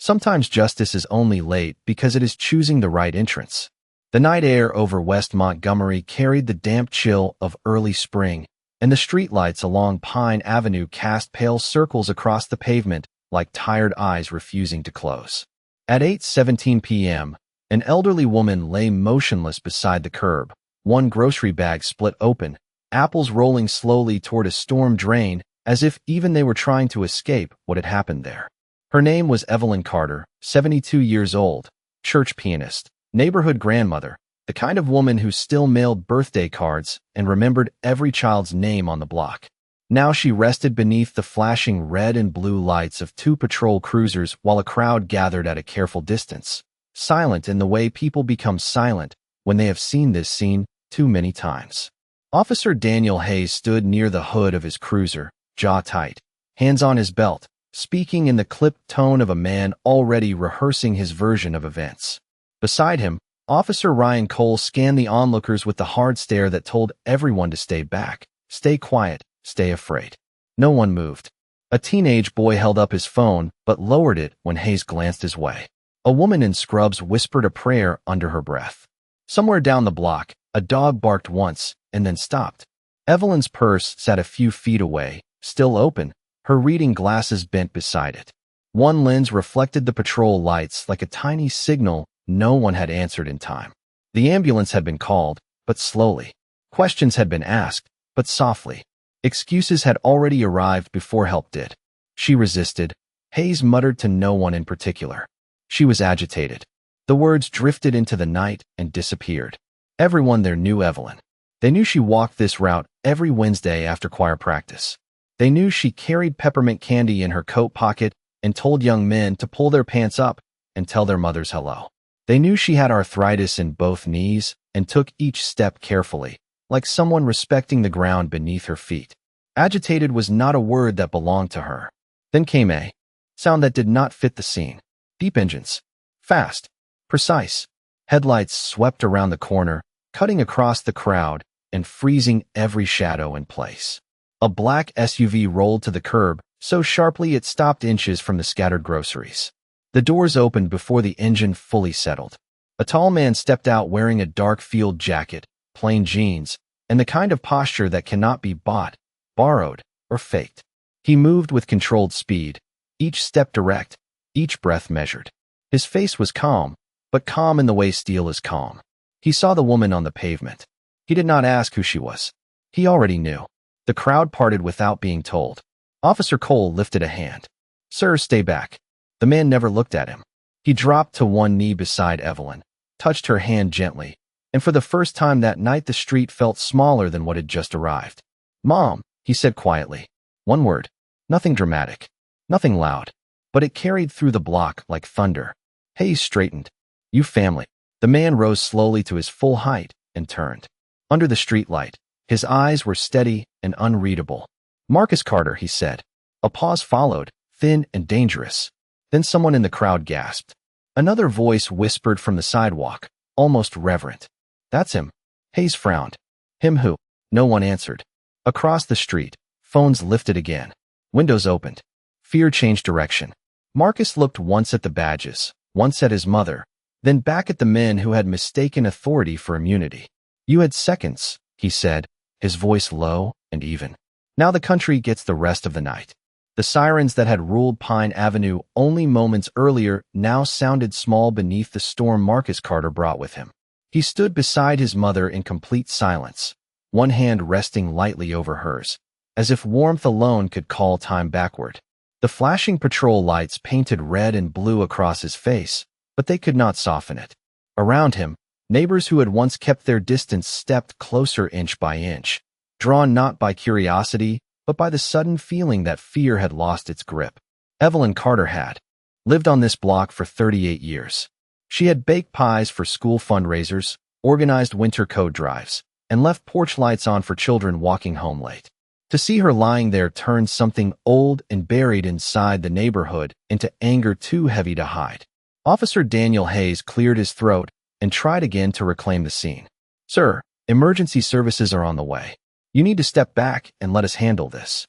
Sometimes justice is only late because it is choosing the right entrance. The night air over West Montgomery carried the damp chill of early spring, and the streetlights along Pine Avenue cast pale circles across the pavement like tired eyes refusing to close. At 8:17 p.m., an elderly woman lay motionless beside the curb, one grocery bag split open, apples rolling slowly toward a storm drain, as if even they were trying to escape what had happened there. Her name was Evelyn Carter, 72 years old, church pianist, neighborhood grandmother, the kind of woman who still mailed birthday cards and remembered every child's name on the block. Now she rested beneath the flashing red and blue lights of two patrol cruisers while a crowd gathered at a careful distance, silent in the way people become silent when they have seen this scene too many times. Officer Daniel Hayes stood near the hood of his cruiser, jaw tight, hands on his belt, speaking in the clipped tone of a man already rehearsing his version of events. Beside him, Officer Ryan Cole scanned the onlookers with the hard stare that told everyone to stay back, stay quiet, stay afraid. No one moved. A teenage boy held up his phone but lowered it when Hayes glanced his way. A woman in scrubs whispered a prayer under her breath. Somewhere down the block, a dog barked once and then stopped. Evelyn's purse sat a few feet away, still open, her reading glasses bent beside it. One lens reflected the patrol lights like a tiny signal no one had answered in time. The ambulance had been called, but slowly. Questions had been asked, but softly. Excuses had already arrived before help did. She resisted. Hayes muttered to no one in particular. She was agitated. The words drifted into the night and disappeared. Everyone there knew Evelyn. They knew she walked this route every Wednesday after choir practice. They knew she carried peppermint candy in her coat pocket and told young men to pull their pants up and tell their mothers hello. They knew she had arthritis in both knees and took each step carefully, like someone respecting the ground beneath her feet. Agitated was not a word that belonged to her. Then came a sound that did not fit the scene. Deep engines. Fast. Precise. Headlights swept around the corner, cutting across the crowd and freezing every shadow in place. A black SUV rolled to the curb, so sharply it stopped inches from the scattered groceries. The doors opened before the engine fully settled. A tall man stepped out wearing a dark field jacket, plain jeans, and the kind of posture that cannot be bought, borrowed, or faked. He moved with controlled speed, each step direct, each breath measured. His face was calm, but calm in the way steel is calm. He saw the woman on the pavement. He did not ask who she was. He already knew. The crowd parted without being told. Officer Cole lifted a hand. "Sir, stay back." The man never looked at him. He dropped to one knee beside Evelyn, touched her hand gently, and for the first time that night the street felt smaller than what had just arrived. "Mom," he said quietly. One word. Nothing dramatic. Nothing loud. But it carried through the block like thunder. Hayes straightened. "You family." The man rose slowly to his full height and turned. Under the streetlight, his eyes were steady and unreadable. "Marcus Carter," he said. A pause followed, thin and dangerous. Then someone in the crowd gasped. Another voice whispered from the sidewalk, almost reverent. "That's him." Hayes frowned. "Him who?" No one answered. Across the street, phones lifted again. Windows opened. Fear changed direction. Marcus looked once at the badges, once at his mother, then back at the men who had mistaken authority for immunity. "You had seconds," he said, his voice low and even. "Now the country gets the rest of the night." The sirens that had ruled Pine Avenue only moments earlier now sounded small beneath the storm Marcus Carter brought with him. He stood beside his mother in complete silence, one hand resting lightly over hers, as if warmth alone could call time backward. The flashing patrol lights painted red and blue across his face, but they could not soften it. Around him, neighbors who had once kept their distance stepped closer inch by inch, drawn not by curiosity, but by the sudden feeling that fear had lost its grip. Evelyn Carter had lived on this block for 38 years. She had baked pies for school fundraisers, organized winter code drives, and left porch lights on for children walking home late. To see her lying there turned something old and buried inside the neighborhood into anger too heavy to hide. Officer Daniel Hayes cleared his throat and tried again to reclaim the scene. "Sir, emergency services are on the way. You need to step back and let us handle this."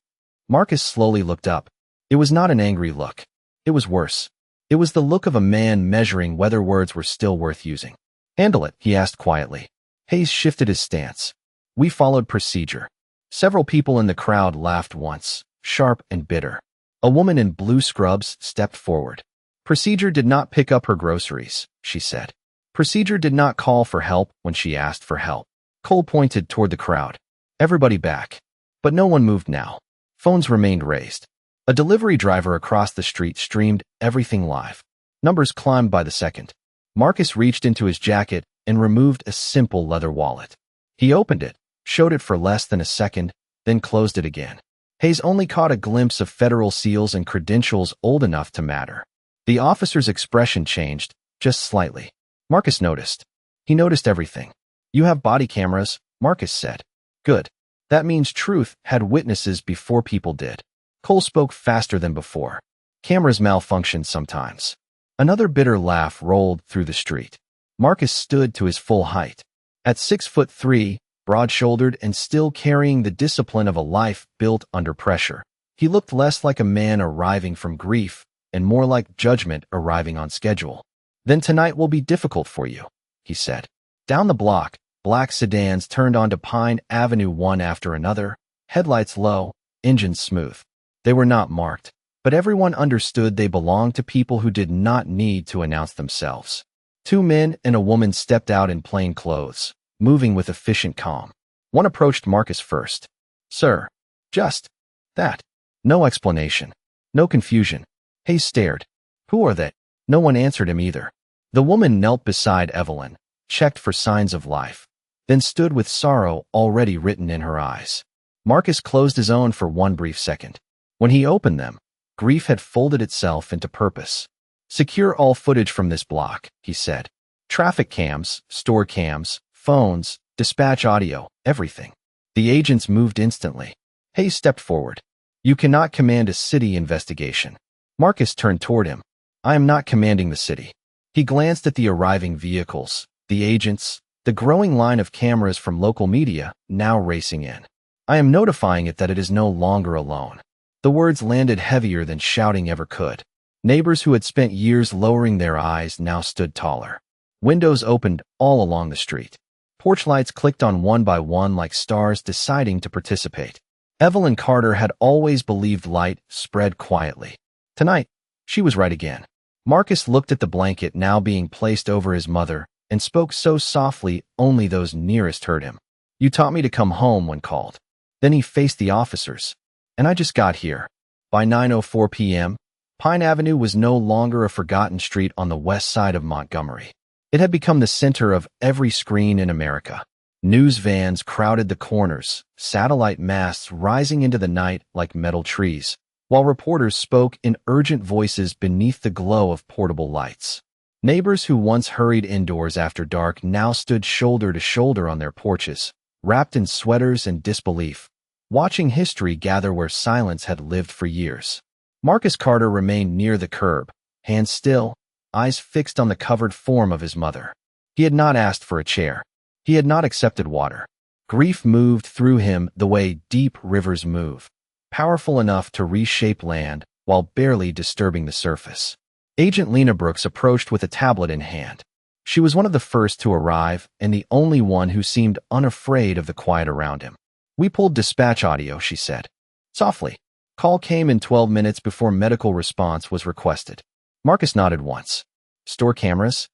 Marcus slowly looked up. It was not an angry look. It was worse. It was the look of a man measuring whether words were still worth using. "Handle it," he asked quietly. Hayes shifted his stance. "We followed procedure." Several people in the crowd laughed once, sharp and bitter. A woman in blue scrubs stepped forward. "Procedure did not pick up her groceries," she said. "Procedure did not call for help when she asked for help." Cole pointed toward the crowd. Everybody back. But no one moved now. Phones remained raised. A delivery driver across the street streamed everything live. Numbers climbed by the second. Marcus reached into his jacket and removed a simple leather wallet. He opened it, showed it for less than a second, then closed it again. Hayes only caught a glimpse of federal seals and credentials old enough to matter. The officer's expression changed, just slightly. Marcus noticed. He noticed everything. "You have body cameras," Marcus said. "Good. That means Truth had witnesses before people did." Cole spoke faster than before. "Cameras malfunction sometimes." Another bitter laugh rolled through the street. Marcus stood to his full height. At 6'3", broad-shouldered and still carrying the discipline of a life built under pressure, he looked less like a man arriving from grief and more like judgment arriving on schedule. "Then tonight will be difficult for you," he said. Down the block, black sedans turned onto Pine Avenue one after another, headlights low, engines smooth. They were not marked, but everyone understood they belonged to people who did not need to announce themselves. Two men and a woman stepped out in plain clothes, moving with efficient calm. One approached Marcus first. "Sir." "Just that." No explanation. No confusion. Hayes stared. "Who are they?" No one answered him either. The woman knelt beside Evelyn, checked for signs of life, then stood with sorrow already written in her eyes. Marcus closed his own for one brief second. When he opened them, grief had folded itself into purpose. "Secure all footage from this block," he said. "Traffic cams, store cams, phones, dispatch audio, everything." The agents moved instantly. Hayes stepped forward. "You cannot command a city investigation." Marcus turned toward him. "I am not commanding the city." He glanced at the arriving vehicles, the agents, the growing line of cameras from local media now racing in. "I am notifying it that it is no longer alone." The words landed heavier than shouting ever could. Neighbors who had spent years lowering their eyes now stood taller. Windows opened all along the street. Porch lights clicked on one by one like stars deciding to participate. Evelyn Carter had always believed light spread quietly. Tonight, she was right again. Marcus looked at the blanket now being placed over his mother and spoke so softly only those nearest heard him. "You taught me to come home when called." Then he faced the officers. "And I just got here." By 9:04 p.m., Pine Avenue was no longer a forgotten street on the west side of Montgomery. It had become the center of every screen in America. News vans crowded the corners, satellite masts rising into the night like metal trees, while reporters spoke in urgent voices beneath the glow of portable lights. Neighbors who once hurried indoors after dark now stood shoulder to shoulder on their porches, wrapped in sweaters and disbelief, watching history gather where silence had lived for years. Marcus Carter remained near the curb, hands still, eyes fixed on the covered form of his mother. He had not asked for a chair. He had not accepted water. Grief moved through him the way deep rivers move, powerful enough to reshape land while barely disturbing the surface. Agent Lena Brooks approached with a tablet in hand. She was one of the first to arrive and the only one who seemed unafraid of the quiet around him. "We pulled dispatch audio," she said. Softly. Call came in 12 minutes before medical response was requested. Marcus nodded once. "Store cameras?"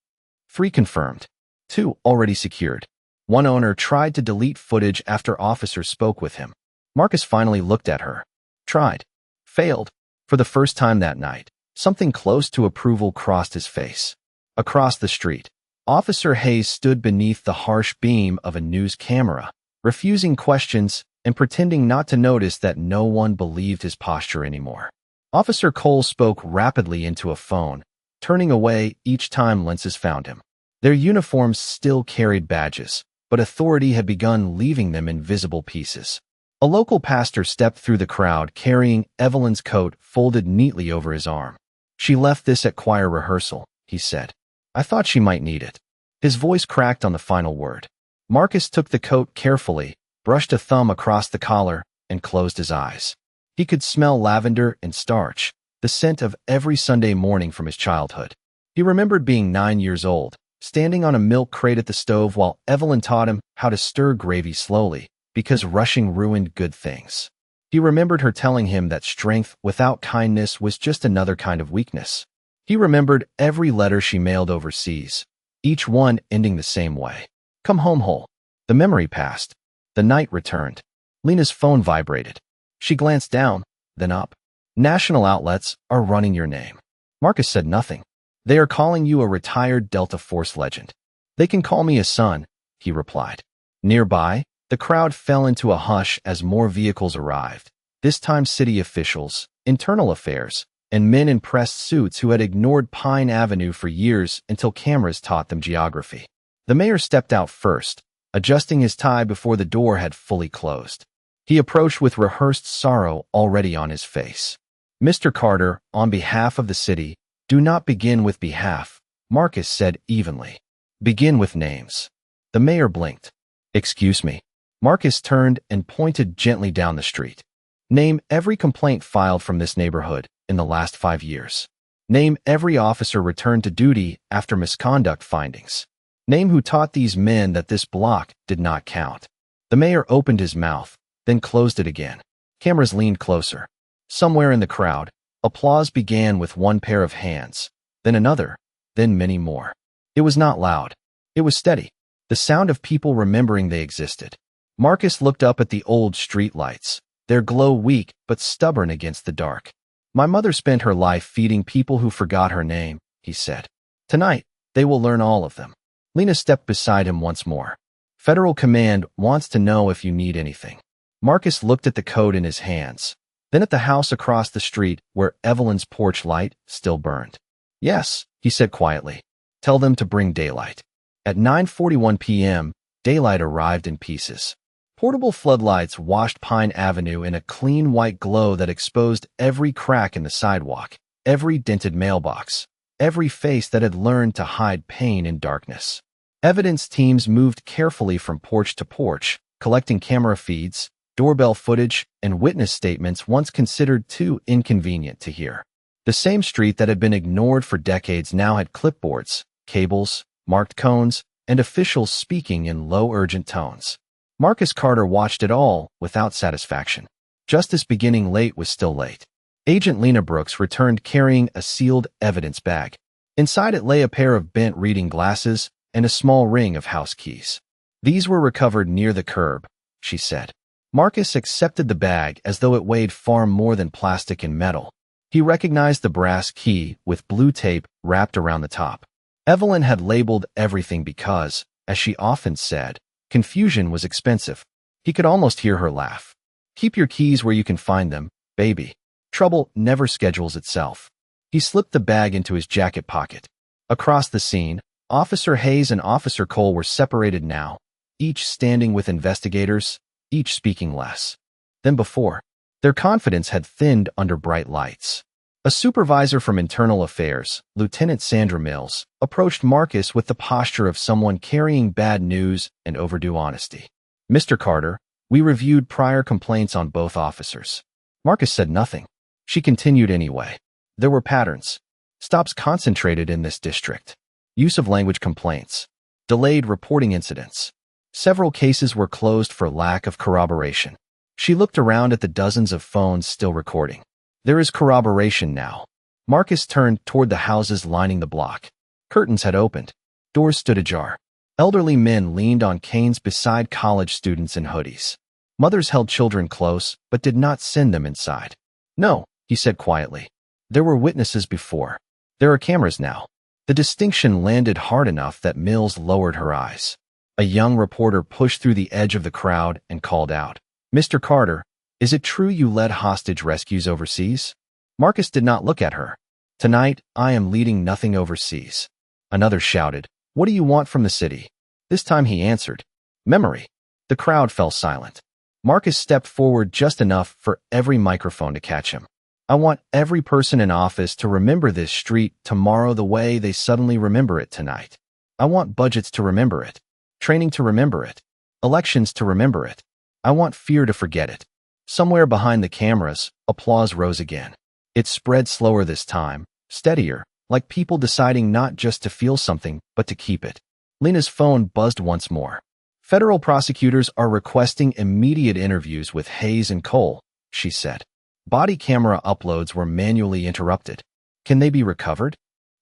3 confirmed. 2 already secured. One owner tried to delete footage after officers spoke with him. Marcus finally looked at her. Tried. Failed. For the first time that night, something close to approval crossed his face. Across the street, Officer Hayes stood beneath the harsh beam of a news camera, refusing questions and pretending not to notice that no one believed his posture anymore. Officer Cole spoke rapidly into a phone, turning away each time lenses found him. Their uniforms still carried badges, but authority had begun leaving them in visible pieces. A local pastor stepped through the crowd carrying Evelyn's coat folded neatly over his arm. "She left this at choir rehearsal," he said. "I thought she might need it." His voice cracked on the final word. Marcus took the coat carefully, brushed a thumb across the collar, and closed his eyes. He could smell lavender and starch, the scent of every Sunday morning from his childhood. He remembered being 9 years old, standing on a milk crate at the stove while Evelyn taught him how to stir gravy slowly, because rushing ruined good things. He remembered her telling him that strength without kindness was just another kind of weakness. He remembered every letter she mailed overseas, each one ending the same way. Come home whole. The memory passed. The night returned. Lena's phone vibrated. She glanced down, then up. National outlets are running your name. Marcus said nothing. They are calling you a retired Delta Force legend. They can call me a son, he replied. Nearby, the crowd fell into a hush as more vehicles arrived, this time city officials, internal affairs, and men in pressed suits who had ignored Pine Avenue for years until cameras taught them geography. The mayor stepped out first, adjusting his tie before the door had fully closed. He approached with rehearsed sorrow already on his face. Mr. Carter, on behalf of the city, do not begin with behalf, Marcus said evenly. Begin with names. The mayor blinked. Excuse me. Marcus turned and pointed gently down the street. Name every complaint filed from this neighborhood in the last 5 years. Name every officer returned to duty after misconduct findings. Name who taught these men that this block did not count. The mayor opened his mouth, then closed it again. Cameras leaned closer. Somewhere in the crowd, applause began with one pair of hands, then another, then many more. It was not loud. It was steady. The sound of people remembering they existed. Marcus looked up at the old street lights, their glow weak but stubborn against the dark. My mother spent her life feeding people who forgot her name, he said. Tonight, they will learn all of them. Lena stepped beside him once more. Federal Command wants to know if you need anything. Marcus looked at the code in his hands, then at the house across the street where Evelyn's porch light still burned. Yes, he said quietly. Tell them to bring daylight. At 9:41 p.m., daylight arrived in pieces. Portable floodlights washed Pine Avenue in a clean white glow that exposed every crack in the sidewalk, every dented mailbox, every face that had learned to hide pain in darkness. Evidence teams moved carefully from porch to porch, collecting camera feeds, doorbell footage, and witness statements once considered too inconvenient to hear. The same street that had been ignored for decades now had clipboards, cables, marked cones, and officials speaking in low, urgent tones. Marcus Carter watched it all without satisfaction. Justice beginning late was still late. Agent Lena Brooks returned carrying a sealed evidence bag. Inside it lay a pair of bent reading glasses and a small ring of house keys. These were recovered near the curb, she said. Marcus accepted the bag as though it weighed far more than plastic and metal. He recognized the brass key with blue tape wrapped around the top. Evelyn had labeled everything because, as she often said, confusion was expensive. He could almost hear her laugh. Keep your keys where you can find them, baby. Trouble never schedules itself. He slipped the bag into his jacket pocket. Across the scene, Officer Hayes and Officer Cole were separated now, each standing with investigators, each speaking less than before. Their confidence had thinned under bright lights. A supervisor from Internal Affairs, Lieutenant Sandra Mills, approached Marcus with the posture of someone carrying bad news and overdue honesty. Mr. Carter, we reviewed prior complaints on both officers. Marcus said nothing. She continued anyway. There were patterns. Stops concentrated in this district. Use of language complaints. Delayed reporting incidents. Several cases were closed for lack of corroboration. She looked around at the dozens of phones still recording. There is corroboration now. Marcus turned toward the houses lining the block. Curtains had opened. Doors stood ajar. Elderly men leaned on canes beside college students in hoodies. Mothers held children close, but did not send them inside. No, he said quietly. There were witnesses before. There are cameras now. The distinction landed hard enough that Mills lowered her eyes. A young reporter pushed through the edge of the crowd and called out, Mr. Carter, is it true you led hostage rescues overseas? Marcus did not look at her. Tonight, I am leading nothing overseas. Another shouted, what do you want from the city? This time he answered, memory. The crowd fell silent. Marcus stepped forward just enough for every microphone to catch him. I want every person in office to remember this street tomorrow the way they suddenly remember it tonight. I want budgets to remember it, training to remember it, elections to remember it. I want fear to forget it. Somewhere behind the cameras, applause rose again. It spread slower this time, steadier, like people deciding not just to feel something, but to keep it. Lena's phone buzzed once more. Federal prosecutors are requesting immediate interviews with Hayes and Cole, she said. Body camera uploads were manually interrupted. Can they be recovered?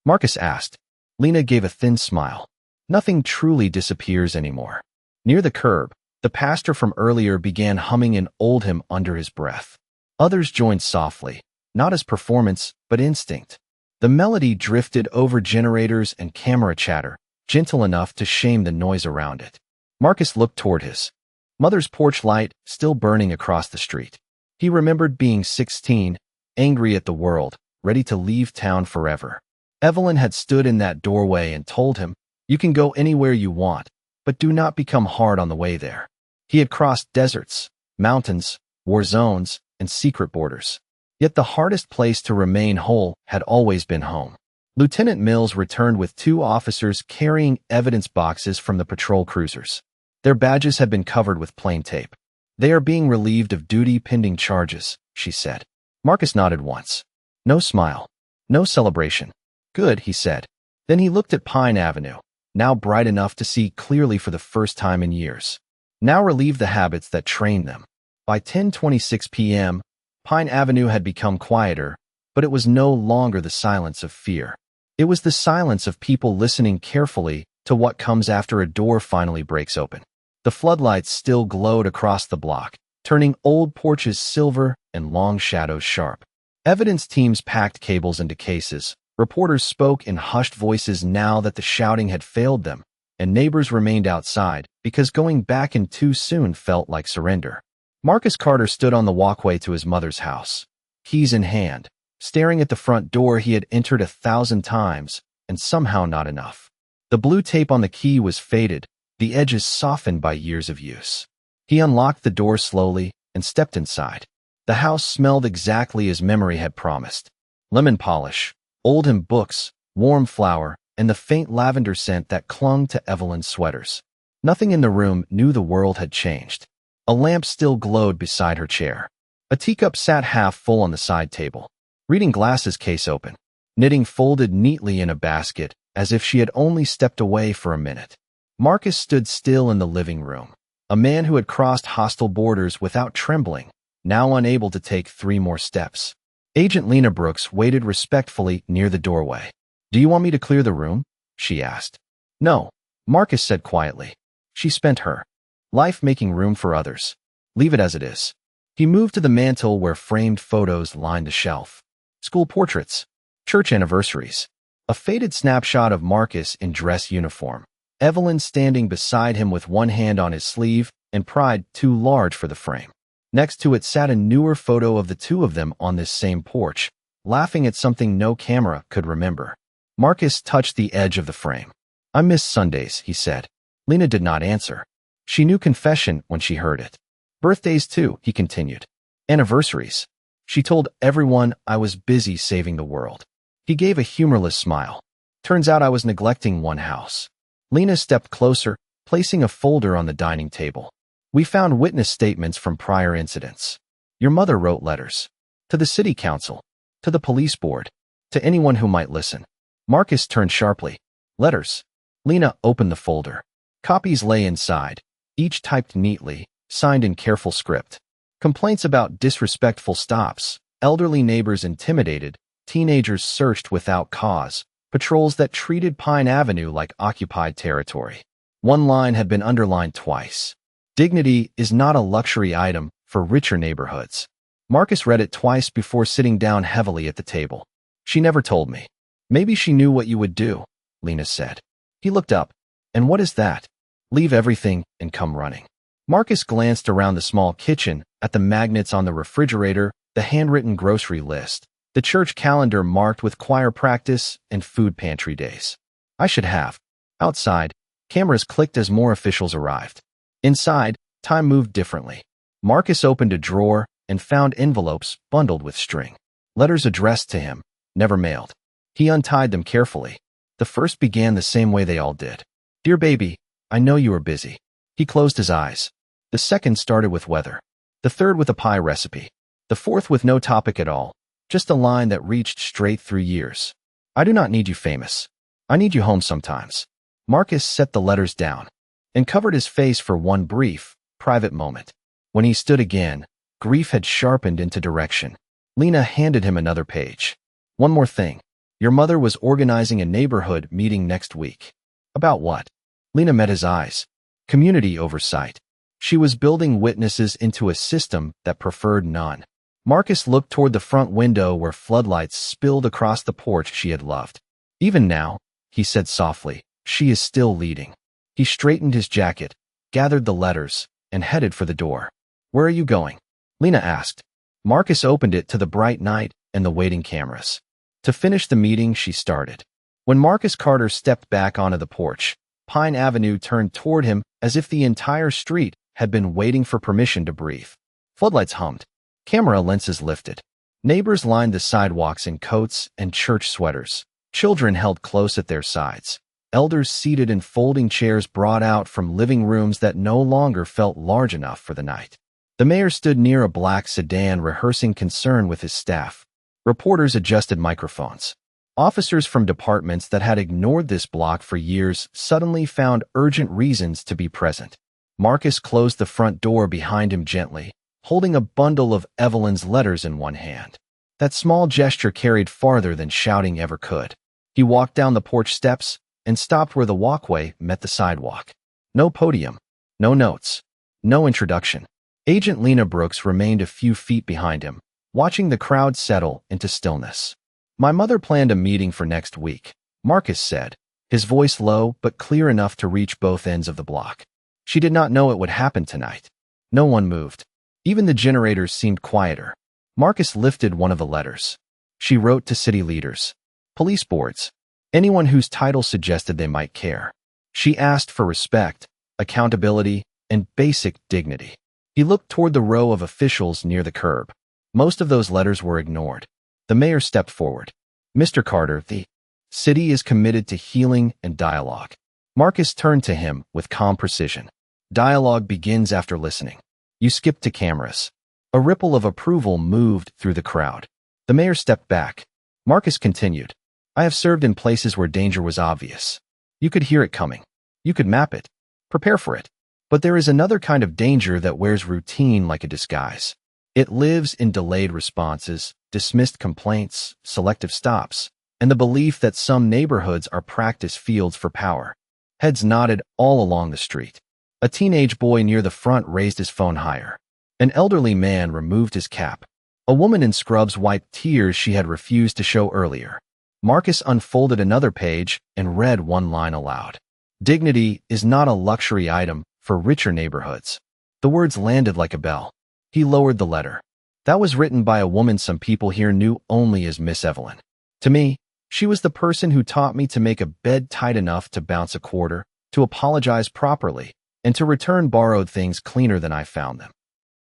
Marcus asked. Lena gave a thin smile. Nothing truly disappears anymore. Near the curb, the pastor from earlier began humming an old hymn under his breath. Others joined softly, not as performance, but instinct. The melody drifted over generators and camera chatter, gentle enough to shame the noise around it. Marcus looked toward his mother's porch light, still burning across the street. He remembered being 16, angry at the world, ready to leave town forever. Evelyn had stood in that doorway and told him, "You can go anywhere you want, but do not become hard on the way there." He had crossed deserts, mountains, war zones, and secret borders. Yet the hardest place to remain whole had always been home. Lieutenant Mills returned with 2 officers carrying evidence boxes from the patrol cruisers. Their badges had been covered with plain tape. "They are being relieved of duty pending charges," she said. Marcus nodded once. No smile. No celebration. "Good," he said. Then he looked at Pine Avenue, now bright enough to see clearly for the first time in years. Now relieved the habits that trained them. By 10:26 p.m., Pine Avenue had become quieter, but it was no longer the silence of fear. It was the silence of people listening carefully to what comes after a door finally breaks open. The floodlights still glowed across the block, turning old porches silver and long shadows sharp. Evidence teams packed cables into cases. Reporters spoke in hushed voices now that the shouting had failed them, and neighbors remained outside because going back in too soon felt like surrender. Marcus Carter stood on the walkway to his mother's house, keys in hand, staring at the front door he had entered 1,000 times, and somehow not enough. The blue tape on the key was faded, the edges softened by years of use. He unlocked the door slowly and stepped inside. The house smelled exactly as memory had promised. Lemon polish, old hymn books, warm flour, and the faint lavender scent that clung to Evelyn's sweaters. Nothing in the room knew the world had changed. A lamp still glowed beside her chair. A teacup sat half full on the side table. Reading glasses case open. Knitting folded neatly in a basket, as if she had only stepped away for a minute. Marcus stood still in the living room. A man who had crossed hostile borders without trembling, now unable to take 3 more steps. Agent Lena Brooks waited respectfully near the doorway. "Do you want me to clear the room?" she asked. "No," Marcus said quietly. "She spent her life making room for others. Leave it as it is." He moved to the mantel where framed photos lined the shelf. School portraits, church anniversaries, a faded snapshot of Marcus in dress uniform, Evelyn standing beside him with one hand on his sleeve and pride too large for the frame. Next to it sat a newer photo of the 2 of them on this same porch, laughing at something no camera could remember. Marcus touched the edge of the frame. "I miss Sundays," he said. Lena did not answer. She knew confession when she heard it. "Birthdays too," he continued. "Anniversaries." She told everyone I was busy saving the world. He gave a humorless smile. "Turns out I was neglecting one house." Lena stepped closer, placing a folder on the dining table. "We found witness statements from prior incidents. Your mother wrote letters. To the city council. To the police board. To anyone who might listen." Marcus turned sharply. "Letters." Lena opened the folder. Copies lay inside, each typed neatly, signed in careful script. Complaints about disrespectful stops, elderly neighbors intimidated, teenagers searched without cause, patrols that treated Pine Avenue like occupied territory. One line had been underlined twice. "Dignity is not a luxury item for richer neighborhoods." Marcus read it twice before sitting down heavily at the table. "She never told me." "Maybe she knew what you would do," Lena said. He looked up. "And what is that?" "Leave everything and come running." Marcus glanced around the small kitchen, at the magnets on the refrigerator, the handwritten grocery list, the church calendar marked with choir practice and food pantry days. "I should have." Outside, cameras clicked as more officials arrived. Inside, time moved differently. Marcus opened a drawer and found envelopes bundled with string. Letters addressed to him, never mailed. He untied them carefully. The first began the same way they all did. "Dear baby, I know you are busy." He closed his eyes. The second started with weather. The third with a pie recipe. The fourth with no topic at all. just a line that reached straight through years. I do not need you famous. I need you home sometimes. Marcus set the letters down and covered his face for one brief, private moment. When he stood again, grief had sharpened into direction. Lena handed him another page. One more thing. Your mother was organizing a neighborhood meeting next week. About what? Lena met his eyes. Community oversight. She was building witnesses into a system that preferred none. Marcus looked toward the front window where floodlights spilled across the porch she had loved. Even now, he said softly, she is still leading. He straightened his jacket, gathered the letters, and headed for the door. Where are you going? Lena asked. Marcus opened it to the bright night and the waiting cameras. To finish the meeting she started. When Marcus Carter stepped back onto the porch, Pine Avenue turned toward him as if the entire street had been waiting for permission to breathe. Floodlights hummed. Camera lenses lifted. Neighbors lined the sidewalks in coats and church sweaters. Children held close at their sides. Elders seated in folding chairs brought out from living rooms that no longer felt large enough for the night. The mayor stood near a black sedan rehearsing concern with his staff. Reporters adjusted microphones. Officers from departments that had ignored this block for years suddenly found urgent reasons to be present. Marcus closed the front door behind him gently, holding a bundle of Evelyn's letters in one hand. That small gesture carried farther than shouting ever could. He walked down the porch steps and stopped where the walkway met the sidewalk. No podium, no notes, no introduction. Agent Lena Brooks remained a few feet behind him, watching the crowd settle into stillness. My mother planned a meeting for next week, Marcus said, his voice low but clear enough to reach both ends of the block. She did not know it would happen tonight. No one moved. Even the generators seemed quieter. Marcus lifted one of the letters. She wrote to city leaders, police boards, anyone whose title suggested they might care. She asked for respect, accountability, and basic dignity. He looked toward the row of officials near the curb. Most of those letters were ignored. The mayor stepped forward. Mr. Carter, the city is committed to healing and dialogue. Marcus turned to him with calm precision. Dialogue begins after listening. You skipped to cameras. A ripple of approval moved through the crowd. The mayor stepped back. Marcus continued. I have served in places where danger was obvious. You could hear it coming. You could map it. Prepare for it. But there is another kind of danger that wears routine like a disguise. It lives in delayed responses, dismissed complaints, selective stops, and the belief that some neighborhoods are practice fields for power. Heads nodded all along the street. A teenage boy near the front raised his phone higher. An elderly man removed his cap. A woman in scrubs wiped tears she had refused to show earlier. Marcus unfolded another page and read one line aloud. Dignity is not a luxury item for richer neighborhoods. The words landed like a bell. He lowered the letter. That was written by a woman some people here knew only as Miss Evelyn. To me, she was the person who taught me to make a bed tight enough to bounce a quarter, to apologize properly, and to return borrowed things cleaner than I found them.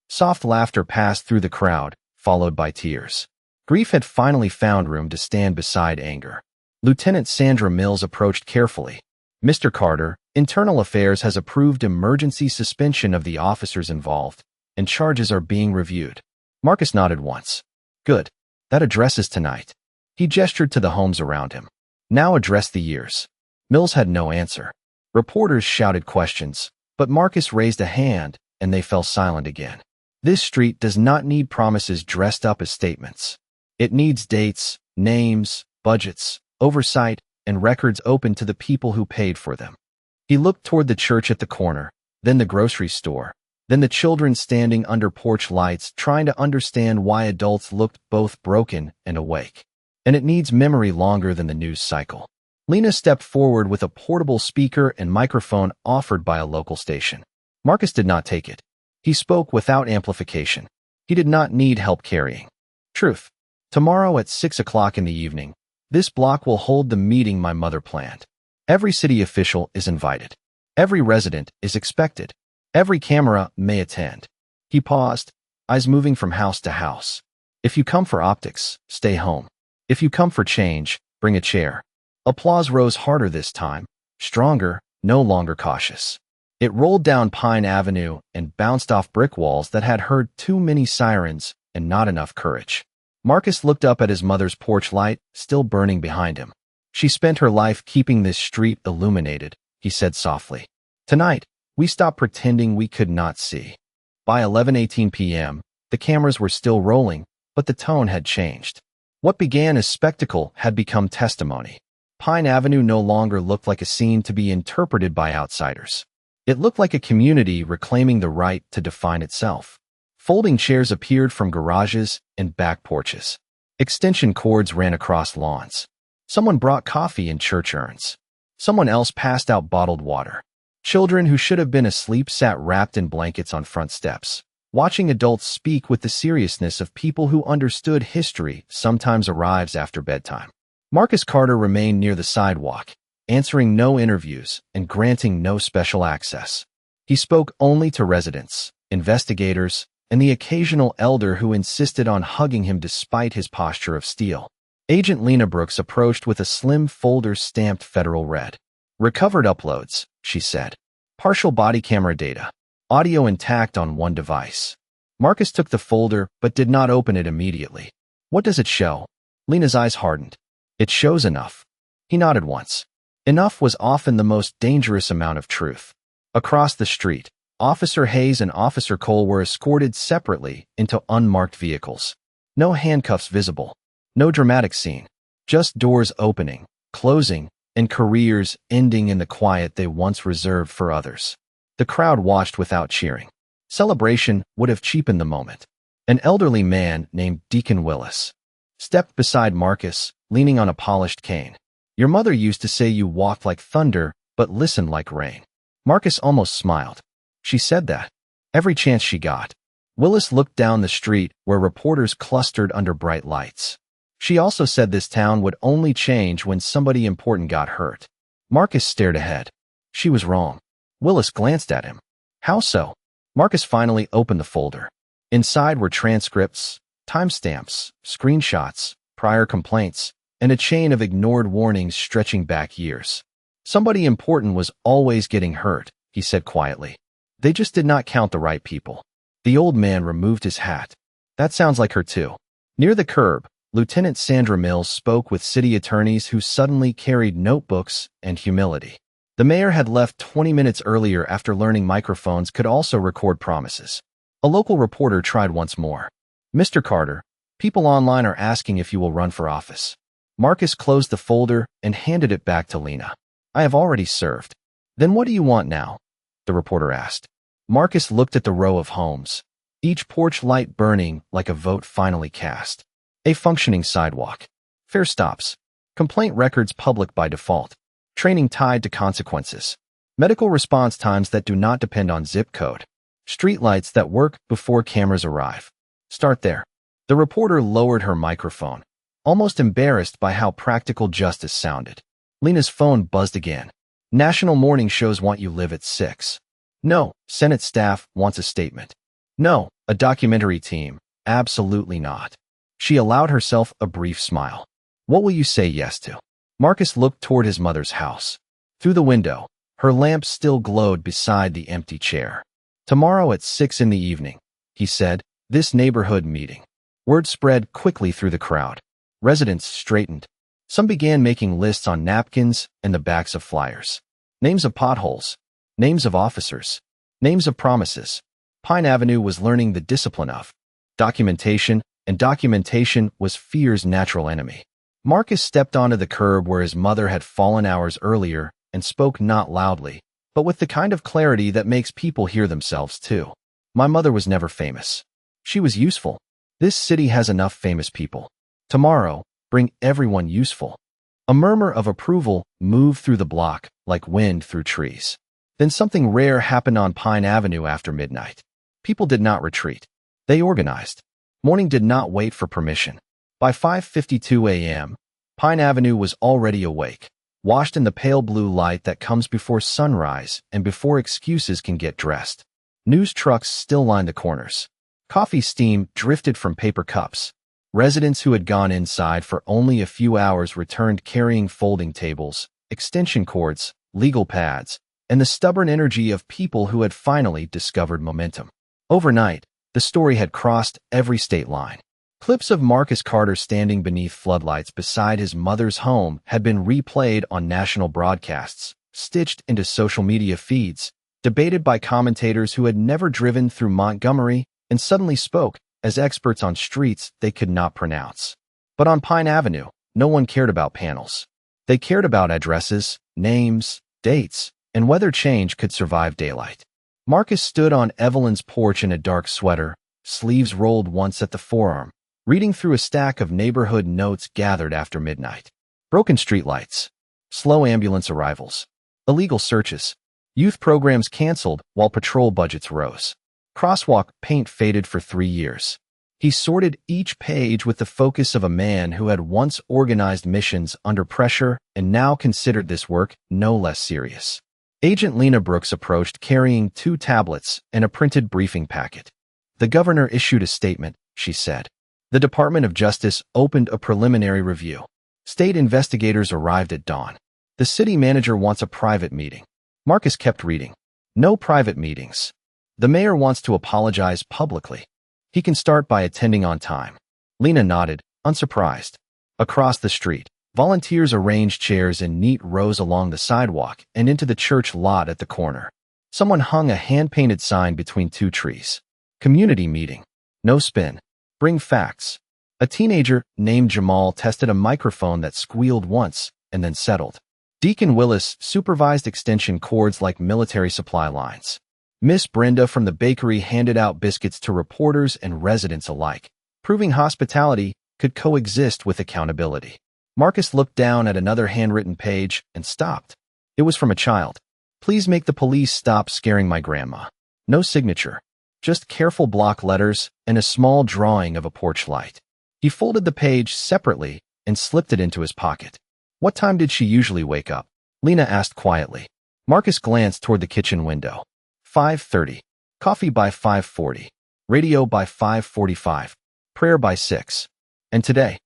Soft laughter passed through the crowd, followed by tears. Grief had finally found room to stand beside anger. Lieutenant Sandra Mills approached carefully. Mr. Carter, Internal Affairs has approved emergency suspension of the officers involved, and charges are being reviewed. Marcus nodded once. Good. That addresses tonight. He gestured to the homes around him. Now address the years. Mills had no answer. Reporters shouted questions, but Marcus raised a hand, and they fell silent again. This street does not need promises dressed up as statements. It needs dates, names, budgets, oversight, and records open to the people who paid for them. He looked toward the church at the corner, then the grocery store, then the children standing under porch lights trying to understand why adults looked both broken and awake. And it needs memory longer than the news cycle. Lena stepped forward with a portable speaker and microphone offered by a local station. Marcus did not take it. He spoke without amplification. He did not need help carrying. Truth. Tomorrow at 6 o'clock in the evening, this block will hold the meeting my mother planned. Every city official is invited. Every resident is expected. Every camera may attend. He paused, eyes moving from house to house. If you come for optics, stay home. If you come for change, bring a chair. Applause rose harder this time, stronger, no longer cautious. It rolled down Pine Avenue and bounced off brick walls that had heard too many sirens and not enough courage. Marcus looked up at his mother's porch light, still burning behind him. She spent her life keeping this street illuminated, he said softly. Tonight, we stopped pretending we could not see. By 11:18 p.m., the cameras were still rolling, but the tone had changed. What began as spectacle had become testimony. Pine Avenue no longer looked like a scene to be interpreted by outsiders. It looked like a community reclaiming the right to define itself. Folding chairs appeared from garages and back porches. Extension cords ran across lawns. Someone brought coffee in church urns. Someone else passed out bottled water. Children who should have been asleep sat wrapped in blankets on front steps. Watching adults speak with the seriousness of people who understood history sometimes arrives after bedtime. Marcus Carter remained near the sidewalk, answering no interviews and granting no special access. He spoke only to residents, investigators, and the occasional elder who insisted on hugging him despite his posture of steel. Agent Lena Brooks approached with a slim folder stamped Federal Red. Recovered uploads, she said. Partial body camera data. Audio intact on one device. Marcus took the folder but did not open it immediately. What does it show? Lena's eyes hardened. It shows enough. He nodded once. Enough was often the most dangerous amount of truth. Across the street, Officer Hayes and Officer Cole were escorted separately into unmarked vehicles. No handcuffs visible. No dramatic scene. Just doors opening, closing, and careers ending in the quiet they once reserved for others. The crowd watched without cheering. Celebration would have cheapened the moment. An elderly man named Deacon Willis stepped beside Marcus, leaning on a polished cane. Your mother used to say you walked like thunder, but listened like rain. Marcus almost smiled. She said that every chance she got. Willis looked down the street where reporters clustered under bright lights. She also said this town would only change when somebody important got hurt. Marcus stared ahead. She was wrong. Willis glanced at him. How so? Marcus finally opened the folder. Inside were transcripts, timestamps, screenshots, prior complaints, and a chain of ignored warnings stretching back years. Somebody important was always getting hurt, he said quietly. They just did not count the right people. The old man removed his hat. That sounds like her too. Near the curb, Lieutenant Sandra Mills spoke with city attorneys who suddenly carried notebooks and humility. The mayor had left 20 minutes earlier after learning microphones could also record promises. A local reporter tried once more. Mr. Carter, people online are asking if you will run for office. Marcus closed the folder and handed it back to Lena. I have already served. Then what do you want now? The reporter asked. Marcus looked at the row of homes, each porch light burning like a vote finally cast. A functioning sidewalk. Fair stops. Complaint records public by default. Training tied to consequences. Medical response times that do not depend on zip code. Streetlights that work before cameras arrive. Start there. The reporter lowered her microphone, almost embarrassed by how practical justice sounded. Lena's phone buzzed again. National morning shows want you live at 6. No, Senate staff wants a statement. No, a documentary team. Absolutely not. She allowed herself a brief smile. What will you say yes to? Marcus looked toward his mother's house. Through the window, her lamp still glowed beside the empty chair. Tomorrow at 6 in the evening, he said, this neighborhood meeting. Word spread quickly through the crowd. Residents straightened. Some began making lists on napkins and the backs of flyers. Names of potholes. Names of officers. Names of promises. Pine Avenue was learning the discipline of documentation, and documentation was fear's natural enemy. Marcus stepped onto the curb where his mother had fallen hours earlier and spoke not loudly, but with the kind of clarity that makes people hear themselves too. My mother was never famous. She was useful. This city has enough famous people. Tomorrow, bring everyone useful. A murmur of approval moved through the block like wind through trees. Then something rare happened on Pine Avenue after midnight. People did not retreat. They organized. Morning did not wait for permission. By 5:52 a.m., Pine Avenue was already awake, washed in the pale blue light that comes before sunrise and before excuses can get dressed. News trucks still lined the corners. Coffee steam drifted from paper cups. Residents who had gone inside for only a few hours returned carrying folding tables, extension cords, legal pads, and the stubborn energy of people who had finally discovered momentum. Overnight, the story had crossed every state line. Clips of Marcus Carter standing beneath floodlights beside his mother's home had been replayed on national broadcasts, stitched into social media feeds, debated by commentators who had never driven through Montgomery and suddenly spoke as experts on streets they could not pronounce. But on Pine Avenue, no one cared about panels. They cared about addresses, names, dates, and whether change could survive daylight. Marcus stood on Evelyn's porch in a dark sweater, sleeves rolled once at the forearm, reading through a stack of neighborhood notes gathered after midnight. Broken streetlights, slow ambulance arrivals, illegal searches, youth programs canceled while patrol budgets rose. Crosswalk paint faded for 3 years. He sorted each page with the focus of a man who had once organized missions under pressure and now considered this work no less serious. Agent Lena Brooks approached carrying 2 tablets and a printed briefing packet. The governor issued a statement, she said. The Department of Justice opened a preliminary review. State investigators arrived at dawn. The city manager wants a private meeting. Marcus kept reading. No private meetings. The mayor wants to apologize publicly. He can start by attending on time. Lena nodded, unsurprised. Across the street, volunteers arranged chairs in neat rows along the sidewalk and into the church lot at the corner. Someone hung a hand-painted sign between 2 trees. Community meeting. No spin. Bring facts. A teenager named Jamal tested a microphone that squealed once and then settled. Deacon Willis supervised extension cords like military supply lines. Miss Brenda from the bakery handed out biscuits to reporters and residents alike, proving hospitality could coexist with accountability. Marcus looked down at another handwritten page and stopped. It was from a child. Please make the police stop scaring my grandma. No signature. Just careful block letters and a small drawing of a porch light. He folded the page separately and slipped it into his pocket. What time did she usually wake up? Lena asked quietly. Marcus glanced toward the kitchen window. 5:30. Coffee by 5:40. Radio by 5:45. Prayer by 6. And today?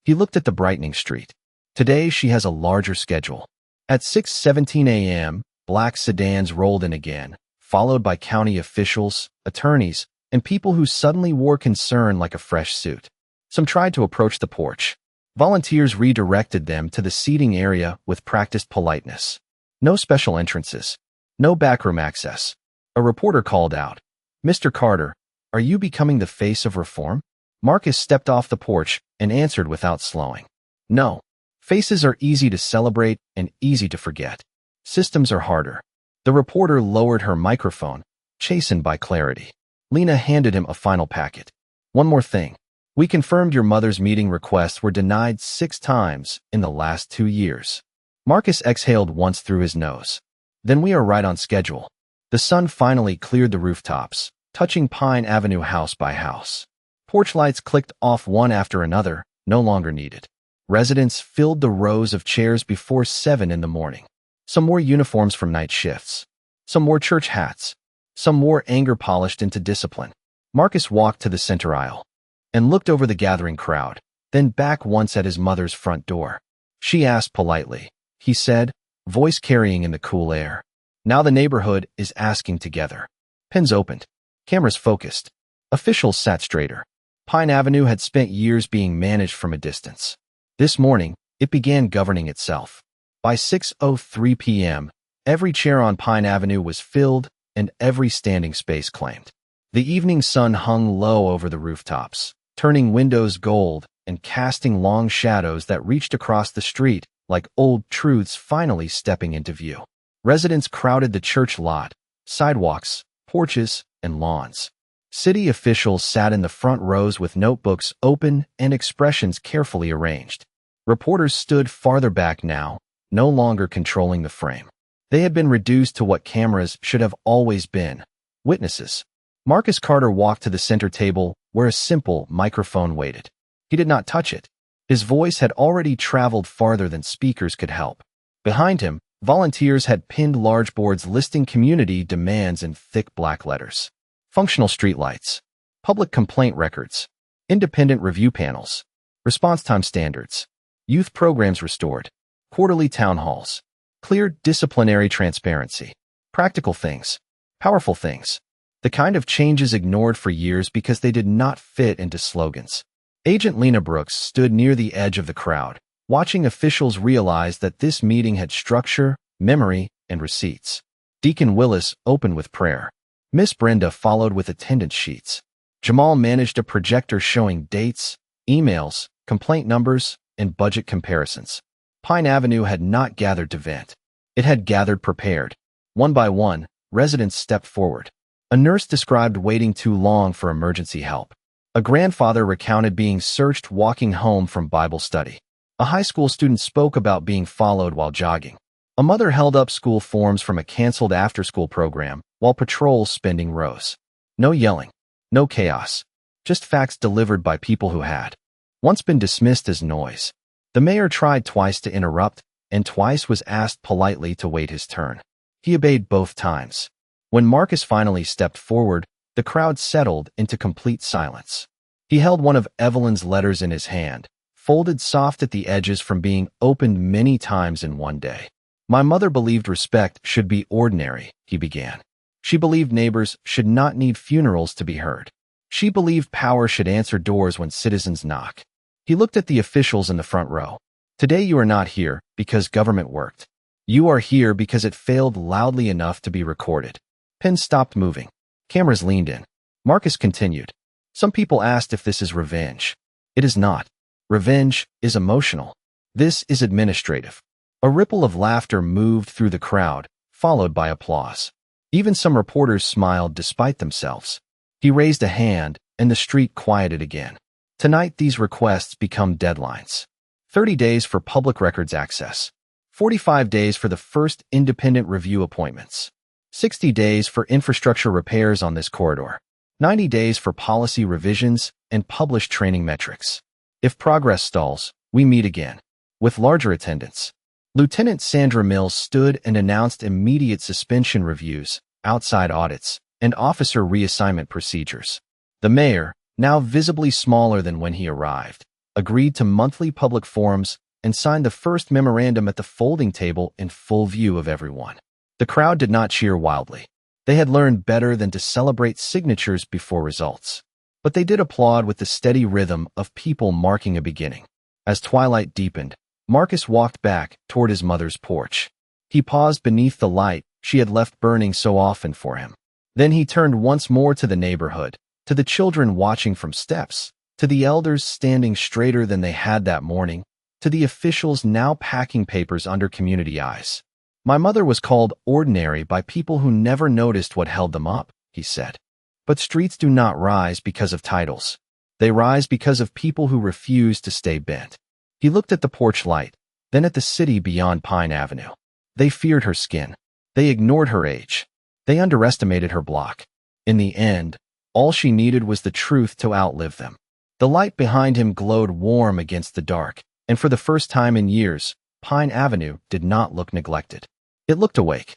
He looked at the brightening street. Today she has a larger schedule. At 6:17 a.m., black sedans rolled in again, followed by county officials, attorneys, and people who suddenly wore concern like a fresh suit. Some tried to approach the porch. Volunteers redirected them to the seating area with practiced politeness. No special entrances. No backroom access. A reporter called out, Mr. Carter, are you becoming the face of reform? Marcus stepped off the porch and answered without slowing. No. Faces are easy to celebrate and easy to forget. Systems are harder. The reporter lowered her microphone, chastened by clarity. Lena handed him a final packet. One more thing. We confirmed your mother's meeting requests were denied 6 times in the last 2 years. Marcus exhaled once through his nose. Then we are right on schedule. The sun finally cleared the rooftops, touching Pine Avenue house by house. Porch lights clicked off one after another, no longer needed. Residents filled the rows of chairs before 7 in the morning. Some wore uniforms from night shifts. Some wore church hats. Some wore anger polished into discipline. Marcus walked to the center aisle and looked over the gathering crowd, then back once at his mother's front door. She asked politely, he said, voice carrying in the cool air. Now the neighborhood is asking together. Pens opened. Cameras focused. Officials sat straighter. Pine Avenue had spent years being managed from a distance. This morning, it began governing itself. By 6:03 p.m., every chair on Pine Avenue was filled and every standing space claimed. The evening sun hung low over the rooftops, turning windows gold and casting long shadows that reached across the street like old truths finally stepping into view. Residents crowded the church lot, sidewalks, porches, and lawns. City officials sat in the front rows with notebooks open and expressions carefully arranged. Reporters stood farther back now, no longer controlling the frame. They had been reduced to what cameras should have always been, witnesses. Marcus Carter walked to the center table where a simple microphone waited. He did not touch it. His voice had already traveled farther than speakers could help. Behind him, volunteers had pinned large boards listing community demands in thick black letters. Functional streetlights, public complaint records, independent review panels, response time standards, youth programs restored, quarterly town halls, clear disciplinary transparency, practical things, powerful things, the kind of changes ignored for years because they did not fit into slogans. Agent Lena Brooks stood near the edge of the crowd, watching officials realize that this meeting had structure, memory, and receipts. Deacon Willis opened with prayer. Miss Brenda followed with attendance sheets. Jamal managed a projector showing dates, emails, complaint numbers, and budget comparisons. Pine Avenue had not gathered to vent. It had gathered prepared. One by one, residents stepped forward. A nurse described waiting too long for emergency help. A grandfather recounted being searched walking home from Bible study. A high school student spoke about being followed while jogging. A mother held up school forms from a canceled after-school program, while patrols spending rows. No yelling. No chaos. Just facts delivered by people who had once been dismissed as noise. The mayor tried twice to interrupt, and twice was asked politely to wait his turn. He obeyed both times. When Marcus finally stepped forward, the crowd settled into complete silence. He held one of Evelyn's letters in his hand, folded soft at the edges from being opened many times in one day. My mother believed respect should be ordinary, he began. She believed neighbors should not need funerals to be heard. She believed power should answer doors when citizens knock. He looked at the officials in the front row. Today you are not here because government worked. You are here because it failed loudly enough to be recorded. Pens stopped moving. Cameras leaned in. Marcus continued. Some people asked if this is revenge. It is not. Revenge is emotional. This is administrative. A ripple of laughter moved through the crowd, followed by applause. Even some reporters smiled despite themselves. He raised a hand, and the street quieted again. Tonight these requests become deadlines. 30 days for public records access. 45 days for the first independent review appointments. 60 days for infrastructure repairs on this corridor. 90 days for policy revisions and published training metrics. If progress stalls, we meet again. With larger attendance. Lieutenant Sandra Mills stood and announced immediate suspension reviews, outside audits, and officer reassignment procedures. The mayor, now visibly smaller than when he arrived, agreed to monthly public forums and signed the first memorandum at the folding table in full view of everyone. The crowd did not cheer wildly. They had learned better than to celebrate signatures before results. But they did applaud with the steady rhythm of people marking a beginning. As twilight deepened, Marcus walked back toward his mother's porch. He paused beneath the light she had left burning so often for him. Then he turned once more to the neighborhood, to the children watching from steps, to the elders standing straighter than they had that morning, to the officials now packing papers under community eyes. My mother was called ordinary by people who never noticed what held them up, he said. But streets do not rise because of titles. They rise because of people who refuse to stay bent. He looked at the porch light, then at the city beyond Pine Avenue. They feared her skin. They ignored her age. They underestimated her block. In the end, all she needed was the truth to outlive them. The light behind him glowed warm against the dark, and for the first time in years, Pine Avenue did not look neglected. It looked awake.